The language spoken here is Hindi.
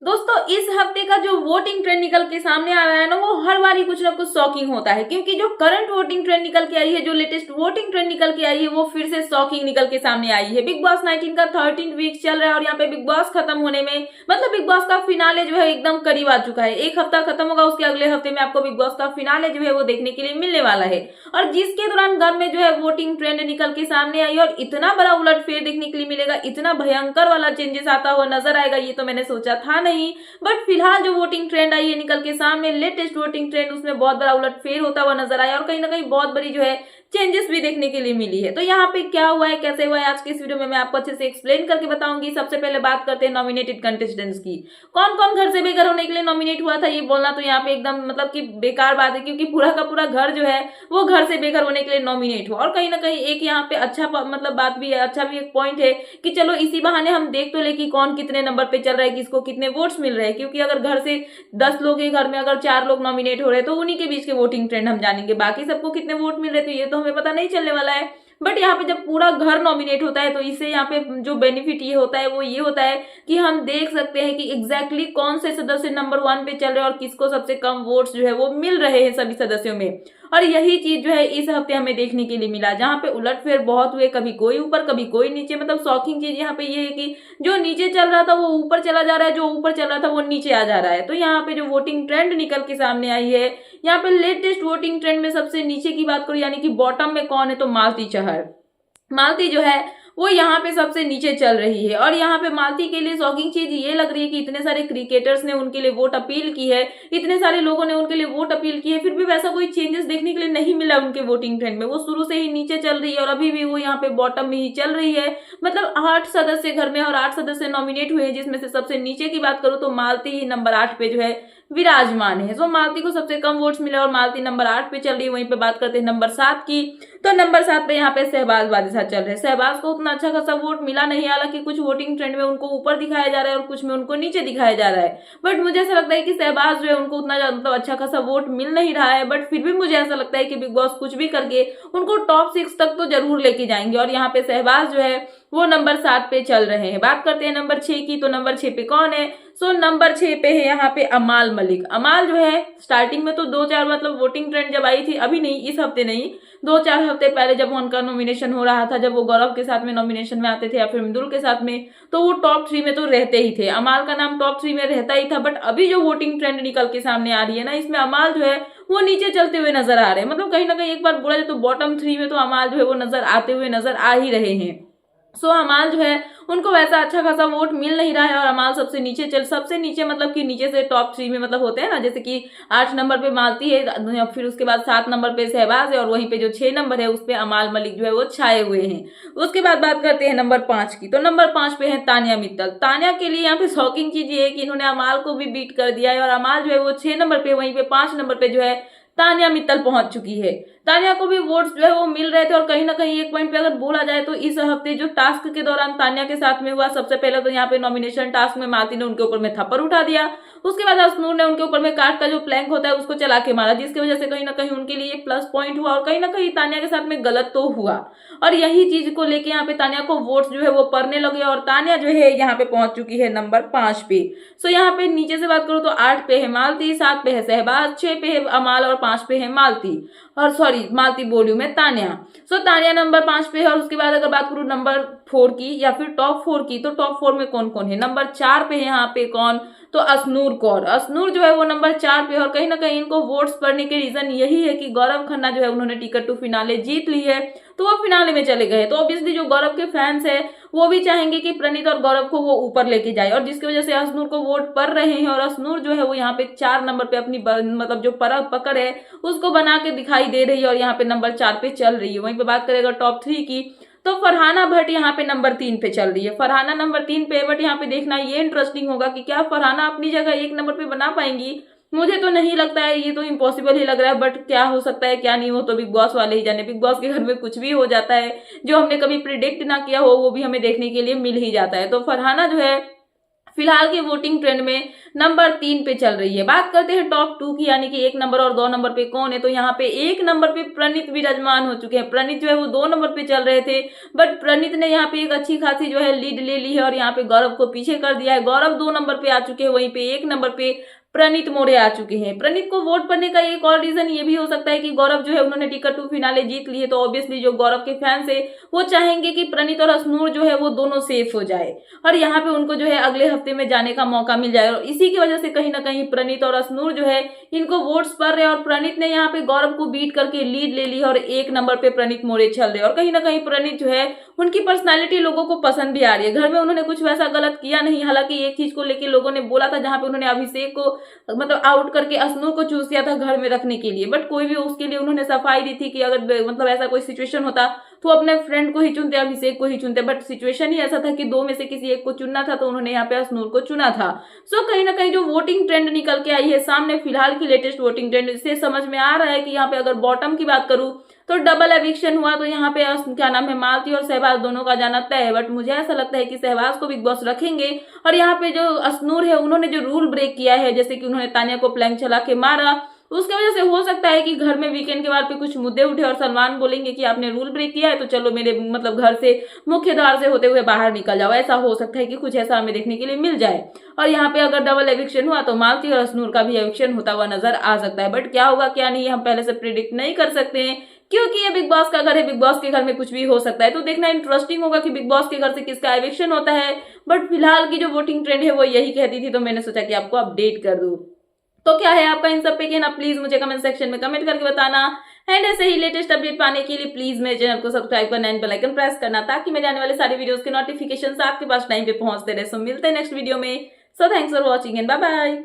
दोस्तों इस हफ्ते का जो वोटिंग ट्रेंड निकल के सामने आ रहा है ना, वो हर बार ही कुछ ना कुछ शॉकिंग होता है। क्योंकि जो करंट वोटिंग ट्रेंड निकल के आई है, जो लेटेस्ट वोटिंग ट्रेंड निकल के आई है, वो फिर से शॉकिंग निकल के सामने आई है। बिग बॉस 19 का 13 वीक चल रहा है और यहाँ पे बिग बॉस खत्म होने में, मतलब बिग बॉस का फिनाले जो है एकदम करीब आ चुका है। एक हफ्ता खत्म होगा, उसके अगले हफ्ते में आपको बिग बॉस का फिनाले जो है वो देखने के लिए मिलने वाला है। और जिसके दौरान घर में जो है वोटिंग ट्रेंड निकल के सामने आई और इतना बड़ा उलटफेर देखने के लिए मिलेगा, इतना भयंकर वाला चेंजेस आता हुआ नजर आएगा, ये तो मैंने सोचा था नहीं। बट फिलहाल जो वोटिंग ट्रेंड आई है निकल के सामने, लेटेस्ट वोटिंग ट्रेंड, उसमें बहुत बड़ा उलटफेर होता हुआ नजर आया और कहीं ना कहीं बहुत बड़ी जो है चेंजेस भी देखने के लिए मिली है। तो यहाँ पे क्या हुआ है, कैसे हुआ है, आज के इस वीडियो में मैं आपको अच्छे से एक्सप्लेन करके बताऊंगी। सबसे पहले बात करते हैं नॉमिनेटेड कंटेस्टेंट्स की। कौन कौन घर से बेघर होने के लिए नॉमिनेट हुआ था, ये बोलना तो यहाँ पे एकदम मतलब कि बेकार बात है, क्योंकि पूरा का पूरा घर जो है वो घर से बेघर होने के लिए नॉमिनेट हुआ। और कहीं ना कहीं एक यहाँ पे अच्छा मतलब बात भी है, अच्छा भी एक पॉइंट है कि चलो इसी बहाने हम देख तो ले कि कौन कितने नंबर पे चल रहा है, किसको कितने वोट्स मिल रहे हैं। क्योंकि अगर घर से 10 लोग के घर में अगर 4 लोग नॉमिनेट हो रहे हैं तो उन्हीं के बीच के वोटिंग ट्रेंड हम जानेंगे, बाकी सबको कितने वोट मिल रहे तो ये तो हमें पता नहीं चलने वाला है। बट यहाँ पे जब पूरा घर नॉमिनेट होता है तो इससे यहाँ पे जो बेनिफिट ये होता है वो ये होता है कि हम देख सकते हैं कि एग्जैक्टली कौन से सदस्य नंबर 1 पे चल रहे हैं और किसको सबसे कम वोट्स जो है वो मिल रहे हैं सभी सदस्यों में। और यही चीज जो है इस हफ्ते हमें देखने के लिए मिला, जहां पे उलटफेर बहुत हुए, कभी कोई ऊपर कभी कोई नीचे। मतलब शॉकिंग चीज यहाँ पे ये है कि जो नीचे चल रहा था वो ऊपर चला जा रहा है, जो ऊपर चल रहा था वो नीचे आ जा रहा है। तो यहाँ पे जो वोटिंग ट्रेंड निकल के सामने आई है, यहाँ पे लेटेस्ट वोटिंग ट्रेंड में सबसे नीचे की बात करूं, यानी कि बॉटम में कौन है, तो मालती चहर। मालती जो है वो यहाँ पे सबसे नीचे चल रही है। और यहाँ पे मालती के लिए शॉकिंग चीज ये लग रही है कि इतने सारे क्रिकेटर्स ने उनके लिए वोट अपील की है, इतने सारे लोगों ने उनके लिए वोट अपील की है, फिर भी वैसा कोई चेंजेस देखने के लिए नहीं मिला उनके वोटिंग ट्रेंड में। वो शुरू से ही नीचे चल रही है और अभी भी वो यहाँ पे बॉटम में ही चल रही है। मतलब 8 सदस्य घर में और 8 सदस्य नॉमिनेट हुए हैं, जिसमें से सबसे नीचे की बात करूं तो मालती ही नंबर 8 पे जो है विराजमान है। तो मालती को सबसे कम वोट्स मिले और मालती नंबर 8 पे चल रही है। वहीं पे बात करते हैं नंबर 7 की, तो नंबर 7 पे यहाँ पे शहबाज बादशाह चल रहे हैं। शहबाज को उतना अच्छा खासा वोट मिला नहीं, हालांकि कुछ वोटिंग ट्रेंड में उनको ऊपर दिखाया जा रहा है और कुछ में उनको नीचे दिखाया जा रहा है। बट मुझे ऐसा लगता है कि शहबाज जो है उनको उतना मतलब अच्छा खासा वोट मिल नहीं रहा है। बट फिर भी मुझे ऐसा लगता है कि बिग बॉस कुछ भी करके उनको टॉप 6 तक तो जरूर लेके जाएंगे। और यहाँ पे शहबाज जो है वो नंबर 7 पे चल रहे हैं। बात करते हैं नंबर 6 की, तो नंबर 6 पे कौन है, सो नंबर 6 पे है यहाँ पे अमाल मलिक। अमाल जो है स्टार्टिंग में तो 2-4 मतलब वोटिंग ट्रेंड जब आई थी, अभी नहीं, इस हफ्ते नहीं, 2-4 हफ्ते पहले जब उनका नॉमिनेशन हो रहा था, जब वो गौरव के साथ में नॉमिनेशन में आते थे या फिर मृदुल के साथ में, तो वो टॉप 3 में तो रहते ही थे। अमाल का नाम टॉप 3 में रहता ही था। बट अभी जो वोटिंग ट्रेंड निकल के सामने आ रही है ना, इसमें अमाल जो है वो नीचे चलते हुए नजर आ रहे हैं। मतलब कहीं ना कहीं एक बार बोला जाए तो बॉटम 3 में तो अमाल जो है वो नजर आते हुए नजर आ ही रहे हैं। सो अमाल जो है उनको वैसा अच्छा खासा वोट मिल नहीं रहा है और अमाल सबसे नीचे मतलब कि नीचे से टॉप 3 में मतलब होते हैं ना, जैसे कि 8 नंबर पे मालती है, फिर उसके बाद 7 नंबर पे शहबाज है और वहीं पे जो 6 नंबर है उस पे अमाल मलिक जो है वो छाए हुए हैं। उसके बाद बात करते हैं नंबर 5 की, तो नंबर 5 पे है तानिया मित्तल। तानिया के लिए यहाँ पे शॉकिंग चीज ये है कि इन्होंने अमाल को भी बीट कर दिया है और अमाल जो है वो 6 नंबर पे, वहीं पे 5 नंबर पे जो है तानिया मित्तल पहुंच चुकी है। तानिया को भी वोट्स जो है वो मिल रहे थे। और कहीं ना कहीं एक पॉइंट पे अगर बोला जाए तो इस हफ्ते जो टास्क के दौरान तानिया के साथ में हुआ, सबसे पहले तो यहाँ पे नॉमिनेशन टास्क में मालती ने उनके ऊपर में थप्पड़ उठा दिया। उसके बाद अश्नूर ने उनके ऊपर में काट का जो प्लैंक होता है उसको चला के मारा, जिसकी वजह से कहीं ना कहीं उनके लिए प्लस पॉइंट हुआ और कहीं ना कहीं तानिया के साथ में गलत तो हुआ। और यही चीज को लेके यहाँ पे तानिया को वोट्स जो है वो पड़ने लगे और तानिया जो है यहाँ पे पहुंच चुकी है नंबर 5 पे। सो यहाँ पे नीचे से बात करूं तो 8 पे है मालती, 7 पे है शहबाज, 6 पे है अमाल और 5 पे है मालती, और सॉरी मालती बोली मैं, तानिया। सो तानिया नंबर 5 पे है। और उसके बाद अगर बात करूं नंबर 4 की या फिर टॉप 4 की, तो टॉप 4 में कौन कौन है, नंबर 4 पे है यहाँ पे कौन, तो अश्नूर कौर। अश्नूर जो है वो नंबर 4 पे है और कहीं ना कहीं इनको वोट्स पड़ने के रीजन यही है कि गौरव खन्ना जो है उन्होंने टिकट टू फिनाले जीत ली है, तो वो फिनाले में चले गए। तो ऑब्वियसली जो गौरव के फैंस है वो भी चाहेंगे कि प्रणीत और गौरव को वो ऊपर लेके जाए, और जिसकी वजह से अश्नूर को वोट पड़ रहे हैं। और अश्नूर जो है वो यहाँ पे 4 नंबर पे अपनी मतलब जो पकड़ है उसको बना के दिखाई दे रही है और यहाँ पे नंबर 4 पे चल रही है। वहीं पे बात करेगा टॉप 3 की, तो फरहाना भट्ट यहाँ पे नंबर 3 पे चल रही है। फरहाना नंबर 3 पे, बट यहाँ पे देखना ये इंटरेस्टिंग होगा कि क्या फरहाना अपनी जगह 1 नंबर पे बना पाएंगी। मुझे तो नहीं लगता है, ये तो इम्पॉसिबल ही लग रहा है। बट क्या हो सकता है क्या नहीं हो तो बिग बॉस वाले ही जाने। बिग बॉस के घर में कुछ भी हो जाता है, जो हमने कभी प्रिडिक्ट ना किया हो वो भी हमें देखने के लिए मिल ही जाता है। तो फरहाना जो है फिलहाल के वोटिंग ट्रेंड में नंबर 3 पे चल रही है। बात करते हैं टॉप 2 की, यानी कि 1 नंबर और 2 नंबर पे कौन है। तो यहाँ पे 1 नंबर पे प्रणीत विराजमान हो चुके हैं। प्रणीत जो है वो 2 नंबर पे चल रहे थे, बट प्रणीत ने यहाँ पे एक अच्छी खासी जो है लीड ले ली है और यहाँ पे गौरव को पीछे कर दिया है। गौरव 2 नंबर पे आ चुके हैं, वहीं पे 1 नंबर पे प्रणीत मौर्य आ चुके हैं। प्रणीत को वोट पड़ने का एक और रीजन ये भी हो सकता है कि गौरव जो है उन्होंने टिकट टू फिनाले जीत ली है, तो ऑब्वियसली जो गौरव के फैंस है वो चाहेंगे कि प्रणीत और अश्नूर जो है वो दोनों सेफ हो जाए और यहाँ पे उनको जो है अगले हफ्ते में जाने का मौका मिल जाए। और इसी की वजह से कहीं ना कहीं प्रणीत और अश्नूर जो है इनको वोट्स पड़ रहे हैं और प्रणीत ने यहाँ पे गौरव को बीट करके लीड ले ली है और 1 नंबर पे प्रणीत मौर्य चल रहे हैं। और कहीं ना कहीं प्रणीत जो है उनकी पर्सनैलिटी लोगों को पसंद भी आ रही है। घर में उन्होंने कुछ वैसा गलत किया नहीं, हालांकि एक चीज को लेकर लोगों ने बोला था जहां पे उन्होंने अभिषेक को मतलब आउट करके अश्नूर को चूज किया था घर में रखने के लिए, बट कोई भी उसके लिए उन्होंने सफाई दी थी कि अगर मतलब ऐसा कोई सिचुएशन होता तो अपने फ्रेंड को ही चुनते, अभिषेक को ही चुनते, बट सिचुएशन ही ऐसा था कि 2 में से किसी एक को चुनना था, तो उन्होंने यहाँ पे अश्नूर को चुना था। सो कहीं ना कहीं जो वोटिंग ट्रेंड निकल के आई है सामने, फिलहाल की लेटेस्ट वोटिंग ट्रेंड से समझ में आ रहा है कि यहाँ पे अगर बॉटम की बात करूं तो डबल एविक्शन हुआ, तो यहाँ पे क्या नाम है मालती और सहबाज दोनों का जाना तय है। बट मुझे ऐसा लगता है कि सहबाज को बिग बॉस रखेंगे और यहाँ पे जो अश्नूर है उन्होंने जो रूल ब्रेक किया है, जैसे कि उन्होंने तानिया को प्लैंक चला के मारा, उसकी वजह से हो सकता है कि घर में वीकेंड के बाद पे कुछ मुद्दे उठे और सलमान बोलेंगे कि आपने रूल ब्रेक किया है तो चलो मेरे मतलब घर से मुख्य द्वार से होते हुए बाहर निकल जाओ। ऐसा हो सकता है कि कुछ ऐसा हमें देखने के लिए मिल जाए। और यहाँ पे अगर डबल एविक्शन हुआ तो मालती और अश्नूर का भी एविक्शन होता हुआ नजर आ सकता है। बट क्या होगा क्या नहीं हम पहले से प्रिडिक्ट नहीं कर सकते हैं, क्योंकि ये बिग बॉस का घर है, बिग बॉस के घर में कुछ भी हो सकता है। तो देखना इंटरेस्टिंग होगा कि बिग बॉस के घर से किसका एविक्शन होता है। बट फिलहाल की जो वोटिंग ट्रेंड है वो यही कहती थी, तो मैंने सोचा कि आपको अपडेट कर दूं। तो क्या है आपका इन सब पे कहना, प्लीज मुझे कमेंट सेक्शन में कमेंट करके बताना। एंड ऐसे ही लेटेस्ट अपडेट पाने के लिए प्लीज मेरे चैनल को सब्सक्राइब करना एंड बेल आइकन प्रेस करना, ताकि मेरे आने वाले सारे वीडियोस के नोटिफिकेशंस आपके पास टाइम पे पहुंचते रहे। सो मिलते हैं नेक्स्ट वीडियो में। So thanks for watching and bye bye.